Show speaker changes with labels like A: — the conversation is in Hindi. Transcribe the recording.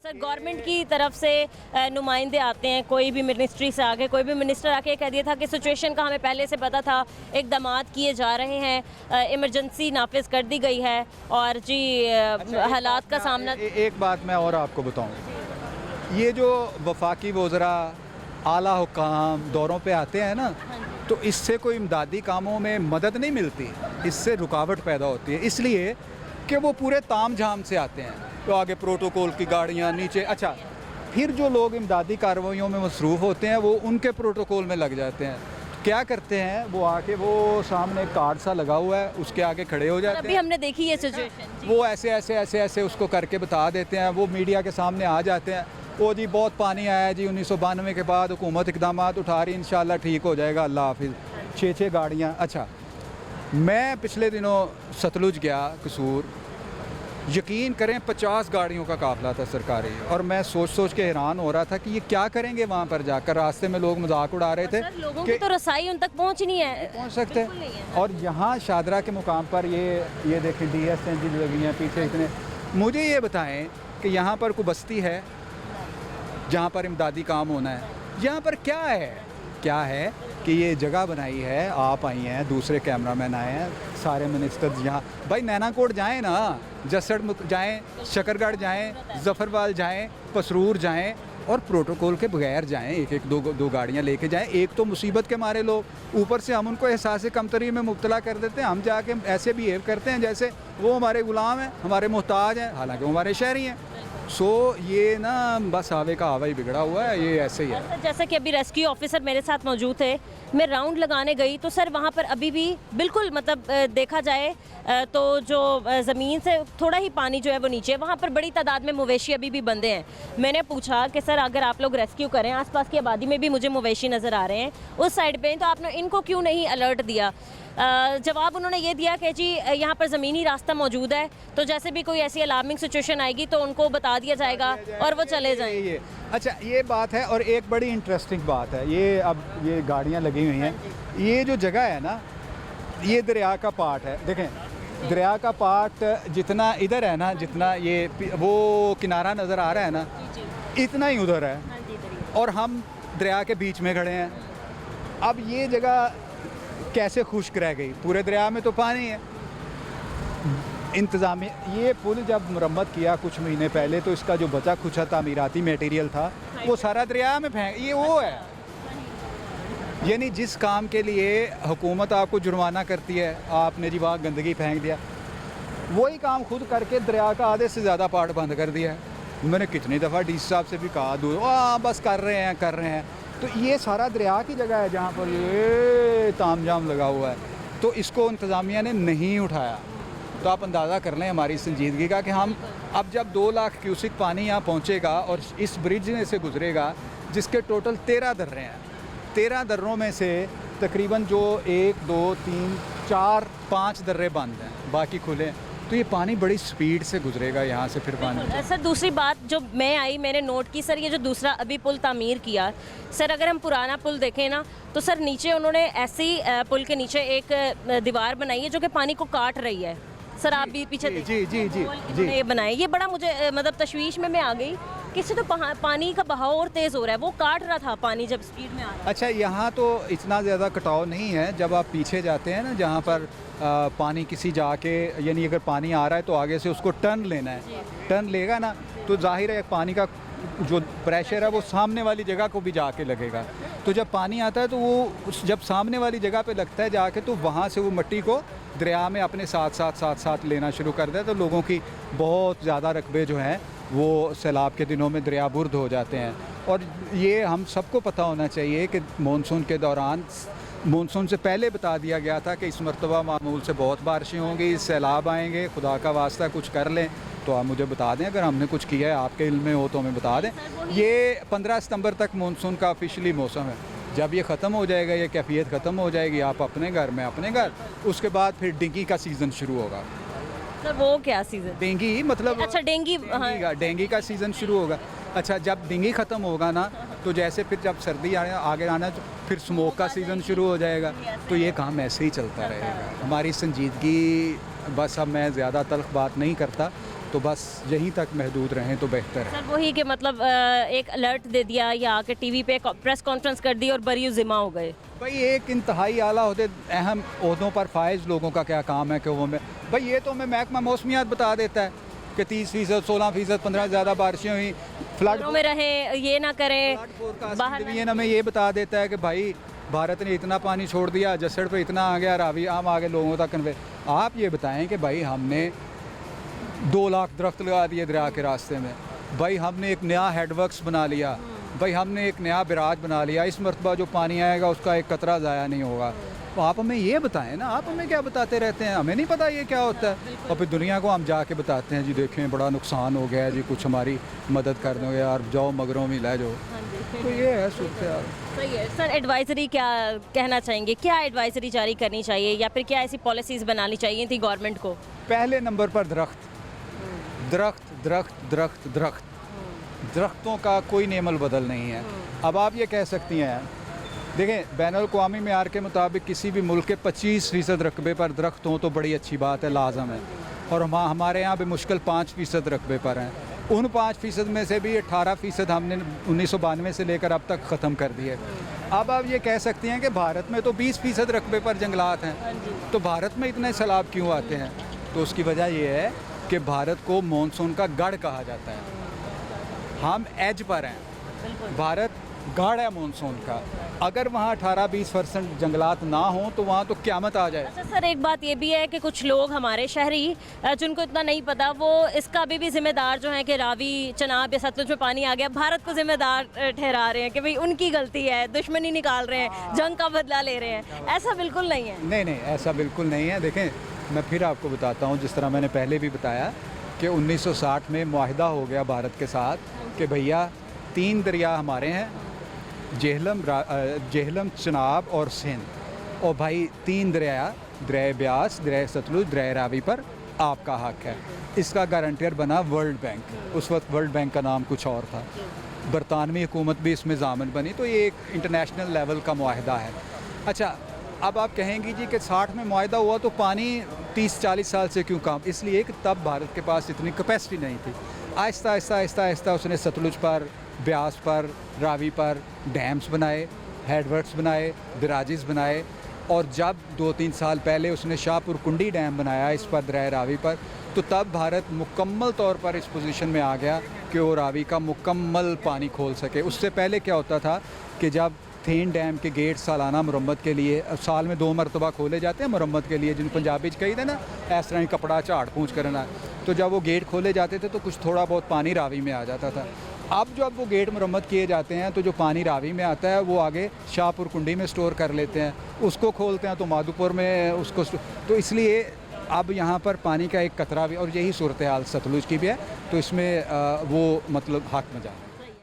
A: सर गवर्नमेंट की तरफ से नुमाइंदे आते हैं, कोई भी मिनिस्ट्री से आके कोई भी मिनिस्टर आके कह दिया था कि सिचुएशन का हमें पहले से पता था, इकदामात किए जा रहे हैं, इमरजेंसी नाफिज कर दी गई है और जी हालात का सामना।
B: एक बात मैं और आपको बताऊं, ये जो वफाकी वज़रा आला हुक्काम दौरों पे आते हैं ना, तो इससे कोई इमदादी कामों में मदद नहीं मिलती, इससे रुकावट पैदा होती है, इसलिए कि वो पूरे ताम झाम से आते हैं। तो आगे प्रोटोकॉल की गाड़ियाँ नीचे, अच्छा फिर जो लोग इमदादी कार्रवाइयों में मसरूफ़ होते हैं वो उनके प्रोटोकॉल में लग जाते हैं। क्या करते हैं वो आके, वो सामने एक कार्ड सा लगा हुआ है उसके आगे खड़े हो जाते हैं।
A: अभी हमने देखी ये सिचुएशन,
B: वो ऐसे ऐसे ऐसे ऐसे उसको करके बता देते हैं, वो मीडिया के सामने आ जाते हैं, ओ जी बहुत पानी आया है जी, 1992 के बाद हुकूमत इकदाम उठा रही, इंशाल्लाह ठीक हो जाएगा, अल्लाह हाफिज़। 6 गाड़ियाँ। अच्छा मैं पिछले दिनों सतलुज गया कसूर, यकीन करें 50 गाड़ियों का काफ़िला था सरकारी, और मैं सोच सोच के हैरान हो रहा था कि ये क्या करेंगे वहाँ पर जाकर। रास्ते में लोग मजाक उड़ा रहे थे
A: लोगों की तो रसाई उन तक पहुँच नहीं है,
B: पहुँच सकते। और यहाँ शादरा के मुकाम पर ये देखें DS एंजिन लगी हैं पीछे इतने। मुझे ये बताएं कि यहाँ पर कोई बस्ती है जहाँ पर इमदादी काम होना है? यहाँ पर क्या है कि ये जगह बनाई है, आप आई हैं, दूसरे कैमरामैन आए हैं, सारे मिनिस्टर्स यहाँ, भाई नैनाकोट जाएं ना, जसड़ जाएं, शकरगढ़ जाएं, जफरवाल जाएं, पसरूर जाएं, और प्रोटोकॉल के बगैर जाएं, एक एक दो गाड़ियाँ लेके जाएं। एक तो मुसीबत के मारे लोग, ऊपर से हम उनको एहसास कमतरी में मुब्तला कर देते हैं, हम जाके ऐसे बिहेव करते हैं जैसे वो हमारे ग़ुलाम हैं, हमारे मोहताज हैं, हालांकि वो हमारे शहरी हैं। सो ये ना बस आवे का आवा ही बिगड़ा हुआ है, ये ऐसे ही है।
A: जैसे कि अभी रेस्क्यू ऑफिसर मेरे साथ मौजूद थे, मैं राउंड लगाने गई तो सर वहाँ पर अभी भी बिल्कुल मतलब देखा जाए तो जो ज़मीन से थोड़ा ही पानी जो है वो नीचे, वहाँ पर बड़ी तादाद में मवेशी अभी भी बंधे हैं। मैंने पूछा कि सर अगर आप लोग रेस्क्यू करें, आसपास की आबादी में भी मुझे मवेशी नज़र आ रहे हैं उस साइड पे, तो आपने इनको क्यों नहीं अलर्ट दिया? जवाब उन्होंने ये दिया कि जी यहाँ पर ज़मीनी रास्ता मौजूद है, तो जैसे भी कोई ऐसी अलार्मिंग सिचुएशन आएगी तो उनको बता दिया जाएगा और वो चले जाएंगे।
B: अच्छा ये बात है, और एक बड़ी इंटरेस्टिंग बात है, ये अब ये गाड़ियाँ लगी हुई हैं, ये जो जगह है ना, ये दरिया का पार्ट है। देखें दरिया का पार्ट जितना इधर है ना, जितना ये वो किनारा नज़र आ रहा है ना, इतना ही उधर है, और हम दरिया के बीच में खड़े हैं। अब ये जगह कैसे खुश्क रह गई? पूरे दरिया में तो पानी है। इंतज़ामिया, ये पुल जब मुरम्मत किया कुछ महीने पहले, तो इसका जो बचा खुचा तामीराती मटेरियल था वो सारा दरिया में फेंक, ये वो है। यानी जिस काम के लिए हुकूमत आपको जुर्माना करती है, आपने जी वहाँ गंदगी फेंक दिया, वही काम खुद करके दरिया का आधे से ज़्यादा पार्ट बंद कर दिया है। मैंने कितनी दफ़ा DC साहब से भी कहा, दूर बस कर रहे हैं। तो ये सारा दरिया की जगह है जहाँ पर ये तामझाम लगा हुआ है, तो इसको इंतज़ामिया ने नहीं उठाया। तो आप अंदाज़ा कर लें हमारी संजीदगी का कि हम अब जब 2 लाख क्यूसिक पानी यहाँ पहुँचेगा और इस ब्रिज में से गुजरेगा, जिसके टोटल 13 दर्रे हैं, 13 दर्रों में से तकरीबन जो 1 2 3 4 5 दर्रे बंद हैं, बाकी खुले हैं, तो ये पानी बड़ी स्पीड से गुजरेगा यहाँ से फिर पानी।
A: सर दूसरी बात जो मैं आई, मैंने नोट की सर, ये जो दूसरा अभी पुल तामीर किया सर, अगर हम पुराना पुल देखें ना, तो सर नीचे उन्होंने ऐसी पुल के नीचे एक दीवार बनाई है जो कि पानी को काट रही है। सर आप भी पीछे जी ये बनाए, ये बड़ा मुझे मतलब तशवीश में मैं आ गई, किसी तो पानी का बहाव और तेज़ हो रहा है, वो काट रहा था पानी जब स्पीड में आ रहा है।
B: अच्छा यहाँ तो इतना ज़्यादा कटाव नहीं है, जब आप पीछे जाते हैं ना, जहाँ पर पानी किसी जाके, यानी अगर पानी आ रहा है तो आगे से उसको टर्न लेना है, टर्न लेगा ना, तो जाहिर है पानी का जो प्रेशर है वो सामने वाली जगह को भी जाके लगेगा। तो जब पानी आता है तो वो जब सामने वाली जगह पे लगता है जाके, तो वहाँ से वो मिट्टी को दरिया में अपने साथ लेना शुरू कर दे, तो लोगों की बहुत ज़्यादा रकबे जो हैं वो सैलाब के दिनों में दरिया बुर्द हो जाते हैं। और ये हम सबको पता होना चाहिए कि मानसून के दौरान, मानसून से पहले बता दिया गया था कि इस मरतबा मामूल से बहुत बारिशें होंगी, सैलाब आएंगे, खुदा का वास्ता कुछ कर लें तो आप मुझे बता दें, अगर हमने कुछ किया है आपके इल्म में हो तो हमें बता दें। ये 15 सितंबर तक मानसून का ऑफिशियली मौसम है, जब ये ख़त्म हो जाएगा, ये कैफियत ख़त्म हो जाएगी, आप अपने घर में अपने घर, उसके बाद फिर डेंगी का सीज़न शुरू होगा।
A: सर वो क्या सीज़न?
B: डेंगी मतलब,
A: अच्छा डेंगी,
B: डेंगी का सीज़न शुरू होगा। अच्छा जब डेंगी ख़त्म होगा ना, तो जैसे फिर जब सर्दी आगे आना, तो फिर स्मोक का सीज़न शुरू हो जाएगा, तो ये काम ऐसे ही चलता रहेगा। हमारी संजीदगी, बस अब मैं ज़्यादा तल्ख बात नहीं करता, तो बस यहीं तक महदूद रहें तो बेहतर है।
A: सर वही कि मतलब एक अलर्ट दे दिया या आके टीवी पे प्रेस कॉन्फ्रेंस कर दी और बरी ज़िम्मा हो गए।
B: भाई एक इंतहाई आला होते अहम ओहदों पर फाइज लोगों का क्या काम है कि वो में भाई ये तो हमें महकमा मौसमियात बता देता है कि 30%, 16%, 15 ज़्यादा बारिशें हुई, फ्लड
A: घरों में रहें, ये ना करें, बाहर
B: डिवीजन हमें ये बता देता है कि भाई भारत ने इतना पानी छोड़ दिया, जसड़ पे इतना आ गया, रावी आम आ गए, लोगों तक कन्वे। आप ये बताएं कि भाई हमने 2 लाख दरख्त लगा दिए दरिया के रास्ते में, भाई हमने एक नया हेडवर्क्स बना लिया, भाई हमने एक नया बिराज बना लिया, इस मरतबा जो पानी आएगा उसका एक कतरा ज़ाया नहीं होगा। तो आप हमें ये बताएं ना, आप हमें क्या बताते रहते हैं, हमें नहीं पता ये क्या होता है। और फिर दुनिया को हम जाके बताते हैं जी देखें बड़ा नुकसान हो गया है जी, कुछ हमारी मदद कर दोगे यार, जाओ मगरों में ले जाओ। तो ये है सूरत हाल।
A: सही है सर। एडवाइजरी क्या कहना चाहेंगे, क्या एडवाइजरी जारी करनी चाहिए या फिर क्या ऐसी पॉलिसीज़ बनानी चाहिए थी गवर्नमेंट को?
B: पहले नंबर पर दरख्त, दरख्त दरख्त दरख्त दरख्त, दरख्तों का कोई नेमल बदल नहीं है। अब आप ये कह सकती हैं, देखें बैनुल-अक़वामी मेयार के मुताबिक किसी भी मुल्क के 25% रकबे पर दरख्त हों तो बड़ी अच्छी बात है, लाजम है। और हमारे यहाँ भी मुश्किल 5% रकबे पर हैं। उन 5% में से भी 18% हमने 1992 से लेकर अब तक ख़त्म कर दिए। अब आप ये कह सकती हैं कि भारत में तो 20% रकबे पर जंगलात हैं, तो भारत में इतने सैलाब क्यों आते हैं? तो उसकी वजह यह है कि भारत को मानसून का गढ़ कहा जाता है। हम एज पर हैं, भारत गढ़ है मानसून का। अगर वहाँ 18-20% जंगलात ना हों तो वहाँ तो क़यामत आ जाए।
A: अच्छा सर, एक बात ये भी है कि कुछ लोग हमारे शहरी जिनको इतना नहीं पता, वो इसका अभी भी जिम्मेदार जो है कि रावी, चनाब या सतलुज में पानी आ गया, भारत को जिम्मेदार ठहरा रहे हैं कि भाई उनकी गलती है, दुश्मनी निकाल रहे हैं, जंग का बदला ले रहे हैं। ऐसा बिल्कुल नहीं है।
B: नहीं नहीं, ऐसा बिल्कुल नहीं है। देखें मैं फिर आपको बताता हूँ, जिस तरह मैंने पहले भी बताया कि 1960 में मुआहिदा हो गया भारत के साथ कि भैया 3 दरिया हमारे हैं, जेहलम, चनाब और सिंध। और भाई 3 दरिया, दरिया ब्यास, दरिया सतलुज, दरिया रावी पर आपका हक है। इसका गारंटियर बना वर्ल्ड बैंक। उस वक्त वर्ल्ड बैंक का नाम कुछ और था। बरतानवी हुकूमत भी इसमें ज़ामिन बनी। तो ये एक इंटरनेशनल लेवल का मुआहिदा है। अच्छा, अब आप कहेंगी जी कि 60 में मुआहिदा हुआ तो पानी 30-40 साल से क्यों कम? इसलिए कि तब भारत के पास इतनी कैपेसिटी नहीं थी। आहिस्ता आहिस्ता आहिस्ता आहिस्ता उसने सतलुज पर, ब्यास पर, रावी पर डैम्स बनाए, हेडवर्क्स बनाए, बिराजिस बनाए। और जब 2-3 साल पहले उसने शाहपुर कुंडी डैम बनाया इस पर, दरिया रावी पर, तो तब भारत मुकम्मल तौर पर इस पोजीशन में आ गया कि वो रावी का मुकम्मल पानी खोल सके। उससे पहले क्या होता था कि जब थेन डैम के गेट सालाना मरम्मत के लिए साल में 2 मरतबा खोले जाते हैं मरम्मत के लिए, जिन पंजाबी कही थे ना इस तरह ही कपड़ा झाड़ पूछ करना, तो जब वो गेट खोले जाते थे तो कुछ थोड़ा बहुत पानी रावी में आ जाता था। अब जब वो गेट मरम्मत किए जाते हैं तो जो पानी रावी में आता है वो आगे शाहपुर कुंडी में स्टोर कर लेते हैं, उसको खोलते हैं तो माधोपुर में उसको, तो इसलिए अब यहाँ पर पानी का एक कतरा भी, और यही सूरत हाल सतलुज की भी है, तो इसमें वो मतलब हक में जा रहा है।